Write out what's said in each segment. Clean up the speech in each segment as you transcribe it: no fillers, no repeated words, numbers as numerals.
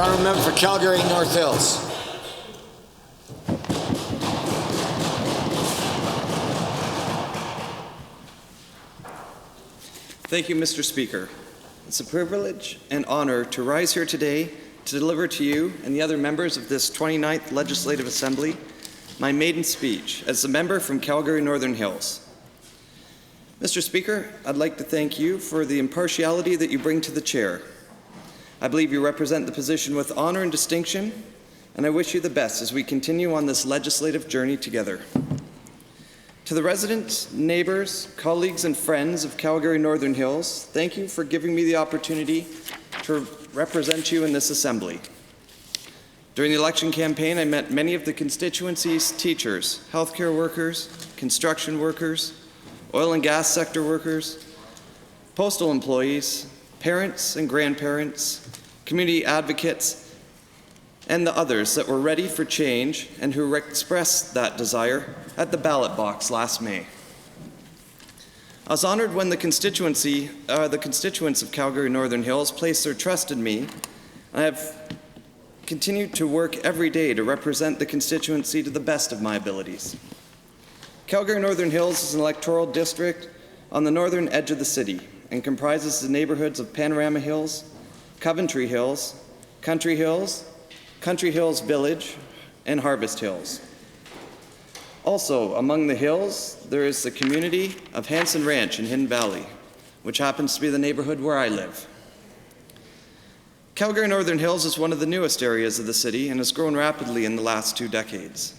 The honourable member for Calgary North Hills. Thank you, Mr. Speaker. It's a privilege and honor to rise here today to deliver to you and the other members of this 29th Legislative Assembly my maiden speech as a member from Calgary Northern Hills. Mr. Speaker, I'd like to thank you for the impartiality that you bring to the chair. I believe you represent the position with honor and distinction, and I wish you the best as we continue on this legislative journey together. To the residents, neighbors, colleagues, and friends of Calgary Northern Hills, thank you for giving me the opportunity to represent you in this assembly. During the election campaign, I met many of the constituency's teachers, healthcare workers, construction workers, oil and gas sector workers, postal employees, parents and grandparents, community advocates, and the others that were ready for change and who expressed that desire at the ballot box last May. I was honored when the constituents of Calgary Northern Hills placed their trust in me. I have continued to work every day to represent the constituency to the best of my abilities. Calgary Northern Hills is an electoral district on the northern edge of the city and comprises the neighborhoods of Panorama Hills, Coventry Hills, Country Hills Village, and Harvest Hills. Also, among the hills, there is the community of Hanson Ranch in Hidden Valley, which happens to be the neighborhood where I live. Calgary Northern Hills is one of the newest areas of the city and has grown rapidly in the last 2 decades.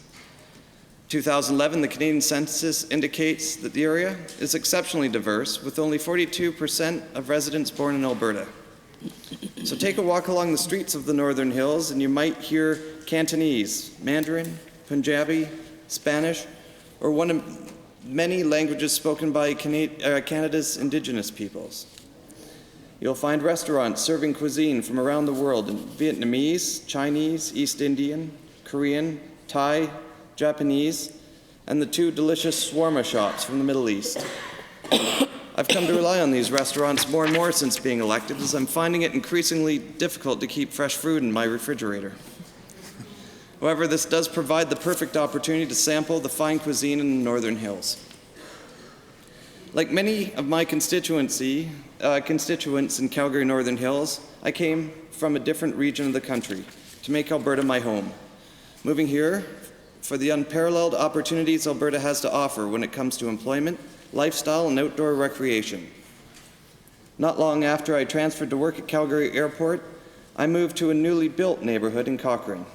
2011, the Canadian Census indicates that the area is exceptionally diverse, with only 42% of residents born in Alberta. So take a walk along the streets of the Northern Hills and you might hear Cantonese, Mandarin, Punjabi, Spanish, or one of many languages spoken by Canada's Indigenous peoples. You'll find restaurants serving cuisine from around the world in Vietnamese, Chinese, East Indian, Korean, Thai, Japanese, and the 2 delicious shawarma shops from the Middle East. I've come to rely on these restaurants more and more since being elected, as I'm finding it increasingly difficult to keep fresh food in my refrigerator. However, this does provide the perfect opportunity to sample the fine cuisine in the Northern Hills. Like many of my constituents in Calgary Northern Hills, I came from a different region of the country to make Alberta my home, moving here for the unparalleled opportunities Alberta has to offer when it comes to employment, lifestyle, and outdoor recreation. Not long after I transferred to work at Calgary Airport, I moved to a newly built neighborhood in Cochrane.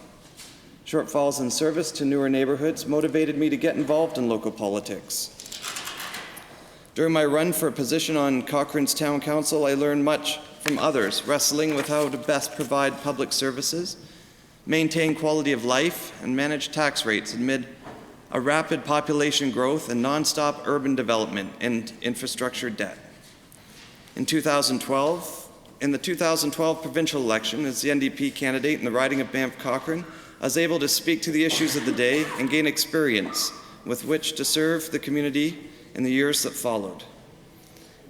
Shortfalls in service to newer neighborhoods motivated me to get involved in local politics. During my run for a position on Cochrane's Town Council, I learned much from others, wrestling with how to best provide public services, maintain quality of life, and manage tax rates amid a rapid population growth and nonstop urban development and infrastructure debt. In the 2012 provincial election, as the NDP candidate in the riding of Banff-Cochrane, I was able to speak to the issues of the day and gain experience with which to serve the community in the years that followed.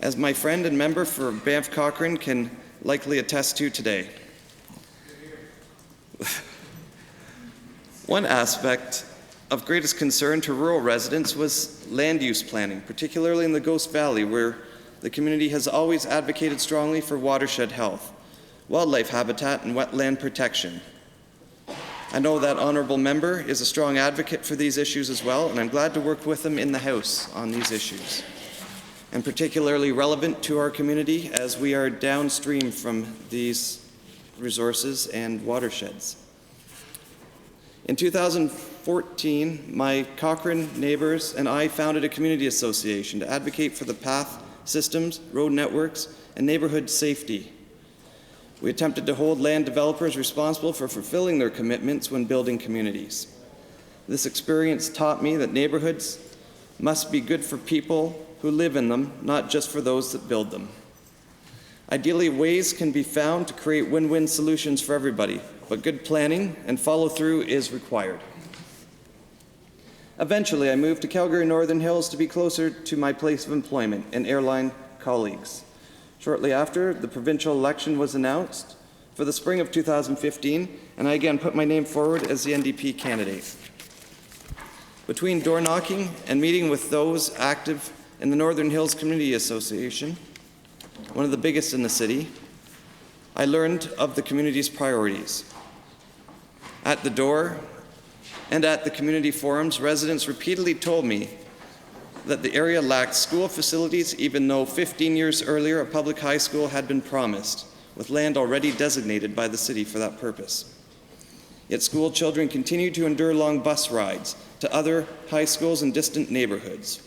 As my friend and member for Banff-Cochrane can likely attest to today. One aspect of greatest concern to rural residents was land use planning, particularly in the Ghost Valley, where the community has always advocated strongly for watershed health, wildlife habitat, and wetland protection. I know that honourable member is a strong advocate for these issues as well, and I'm glad to work with him in the House on these issues, and particularly relevant to our community as we are downstream from these resources and watersheds. In 2014, my Cochrane neighbours and I founded a community association to advocate for the path systems, road networks, and neighbourhood safety. We attempted to hold land developers responsible for fulfilling their commitments when building communities. This experience taught me that neighbourhoods must be good for people who live in them, not just for those that build them. Ideally, ways can be found to create win-win solutions for everybody, but good planning and follow-through is required. Eventually, I moved to Calgary Northern Hills to be closer to my place of employment and airline colleagues. Shortly after the provincial election was announced, for the spring of 2015, and I again put my name forward as the NDP candidate. Between door knocking and meeting with those active in the Northern Hills Community Association, one of the biggest in the city, I learned of the community's priorities. At the door and at the community forums, residents repeatedly told me that the area lacked school facilities, even though 15 years earlier a public high school had been promised, with land already designated by the city for that purpose. Yet school children continue to endure long bus rides to other high schools in distant neighborhoods.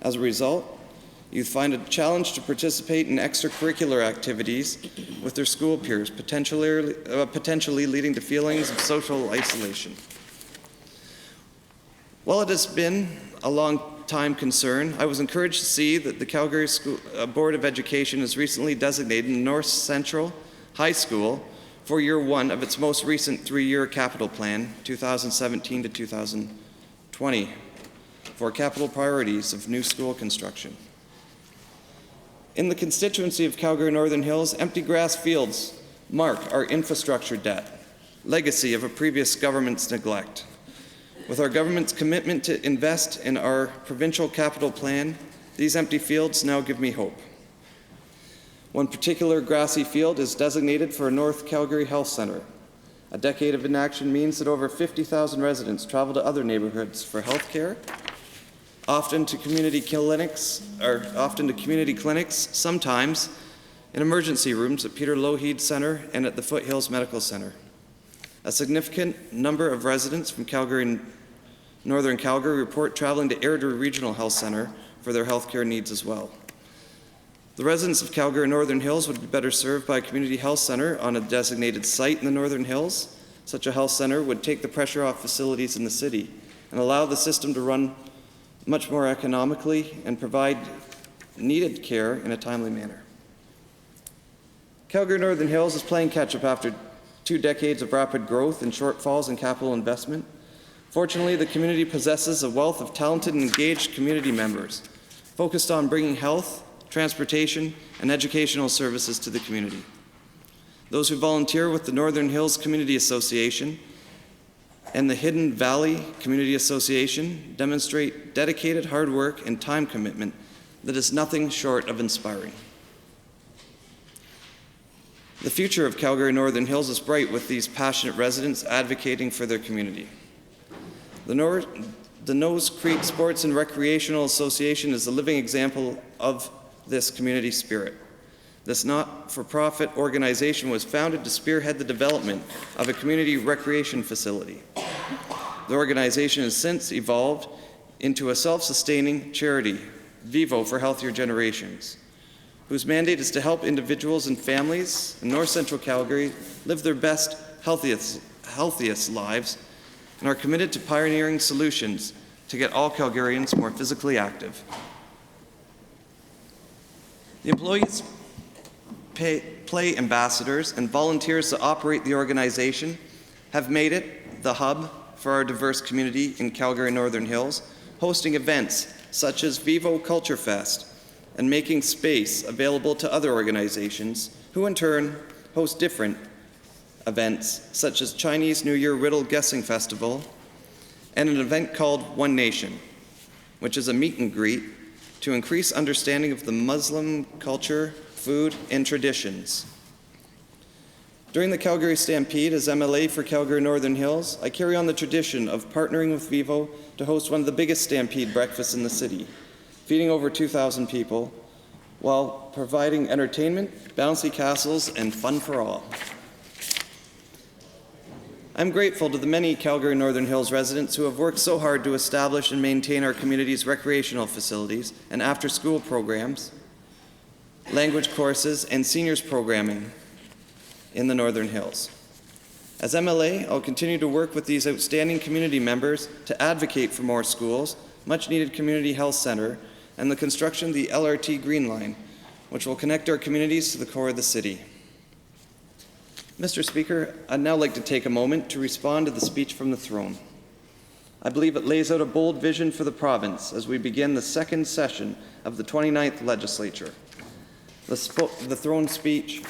As a result, youth find it a challenge to participate in extracurricular activities with their school peers, potentially leading to feelings of social isolation. While it has been a long time concern, I was encouraged to see that the Calgary Board of Education has recently designated North Central High School for year one of its most recent 3-year capital plan, 2017 to 2020, for capital priorities of new school construction. In the constituency of Calgary Northern Hills, empty grass fields mark our infrastructure debt, legacy of a previous government's neglect. With our government's commitment to invest in our provincial capital plan, these empty fields now give me hope. One particular grassy field is designated for a North Calgary Health Centre. A decade of inaction means that over 50,000 residents travel to other neighborhoods for health care, often to community clinics, sometimes in emergency rooms at Peter Lougheed Centre and at the Foothills Medical Centre. A significant number of residents from Northern Calgary report traveling to Airdrie Regional Health Centre for their health care needs as well. The residents of Calgary Northern Hills would be better served by a community health centre on a designated site in the Northern Hills. Such a health centre would take the pressure off facilities in the city and allow the system to run much more economically and provide needed care in a timely manner. Calgary Northern Hills is playing catch-up after 2 decades of rapid growth and shortfalls in capital investment. Fortunately, the community possesses a wealth of talented and engaged community members focused on bringing health, transportation, and educational services to the community. Those who volunteer with the Northern Hills Community Association and the Hidden Valley Community Association demonstrate dedicated hard work and time commitment that is nothing short of inspiring. The future of Calgary Northern Hills is bright with these passionate residents advocating for their community. The Nose Creek Sports and Recreational Association is a living example of this community spirit. This not-for-profit organization was founded to spearhead the development of a community recreation facility. The organization has since evolved into a self-sustaining charity, Vivo for Healthier Generations, whose mandate is to help individuals and families in North Central Calgary live their best, healthiest lives, and are committed to pioneering solutions to get all Calgarians more physically active. The employees play ambassadors and volunteers to operate the organization have made it the hub for our diverse community in Calgary Northern Hills, hosting events such as Vivo Culture Fest and making space available to other organizations who in turn host different events such as Chinese New Year Riddle Guessing Festival and an event called One Nation, which is a meet and greet to increase understanding of the Muslim culture, food, and traditions. During the Calgary Stampede as MLA for Calgary Northern Hills, I carry on the tradition of partnering with Vivo to host one of the biggest Stampede breakfasts in the city, feeding over 2,000 people while providing entertainment, bouncy castles, and fun for all. I'm grateful to the many Calgary Northern Hills residents who have worked so hard to establish and maintain our community's recreational facilities and after-school programs, language courses, and seniors programming in the Northern Hills. As MLA, I'll continue to work with these outstanding community members to advocate for more schools, much-needed community health center, and the construction of the LRT Green Line, which will connect our communities to the core of the city. Mr. Speaker, I'd now like to take a moment to respond to the speech from the throne. I believe it lays out a bold vision for the province as we begin the second session of the 29th legislature. The throne speech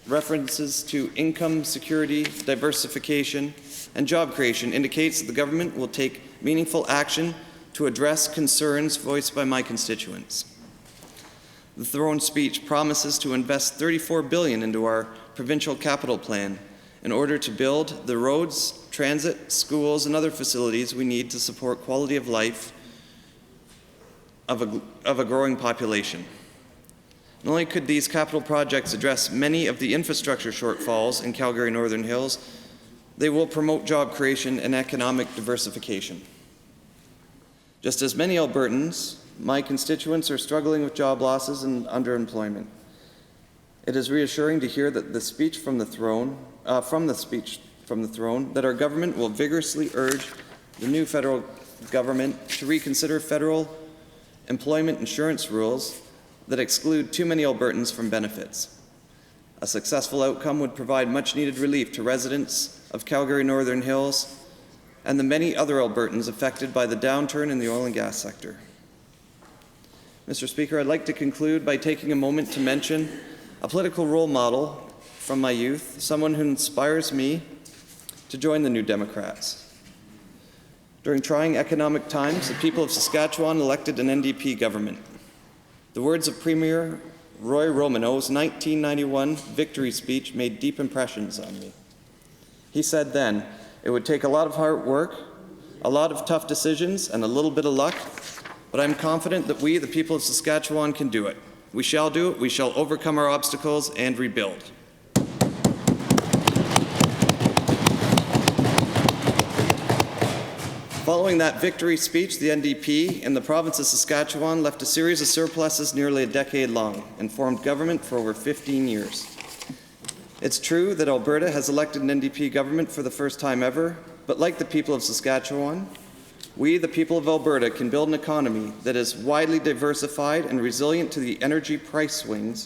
references to income security, diversification, and job creation indicates that the government will take meaningful action to address concerns voiced by my constituents. The throne speech promises to invest $34 billion into our provincial capital plan in order to build the roads, transit, schools, and other facilities we need to support quality of life of a growing population. Not only could these capital projects address many of the infrastructure shortfalls in Calgary Northern Hills, they will promote job creation and economic diversification. Just as many Albertans, my constituents are struggling with job losses and underemployment. It is reassuring to hear that the speech from the throne, that our government will vigorously urge the new federal government to reconsider federal employment insurance rules that exclude too many Albertans from benefits. A successful outcome would provide much-needed relief to residents of Calgary Northern Hills and the many other Albertans affected by the downturn in the oil and gas sector. Mr. Speaker, I'd like to conclude by taking a moment to mention a political role model from my youth, someone who inspires me to join the New Democrats. During trying economic times, the people of Saskatchewan elected an NDP government. The words of Premier Roy Romano's 1991 victory speech made deep impressions on me. He said then, "It would take a lot of hard work, a lot of tough decisions, and a little bit of luck, but I'm confident that we, the people of Saskatchewan, can do it. We shall do it. We shall overcome our obstacles and rebuild." Following that victory speech, the NDP in the province of Saskatchewan left a series of surpluses nearly a decade long and formed government for over 15 years. It's true that Alberta has elected an NDP government for the first time ever, but like the people of Saskatchewan, we, the people of Alberta, can build an economy that is widely diversified and resilient to the energy price swings,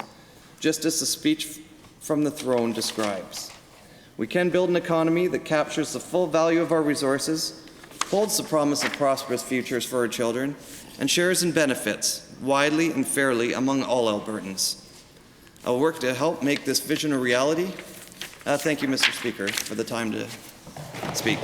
just as the speech from the throne describes. We can build an economy that captures the full value of our resources, holds the promise of prosperous futures for our children, and shares in benefits widely and fairly among all Albertans. I will work to help make this vision a reality. Thank you, Mr. Speaker, for the time to speak.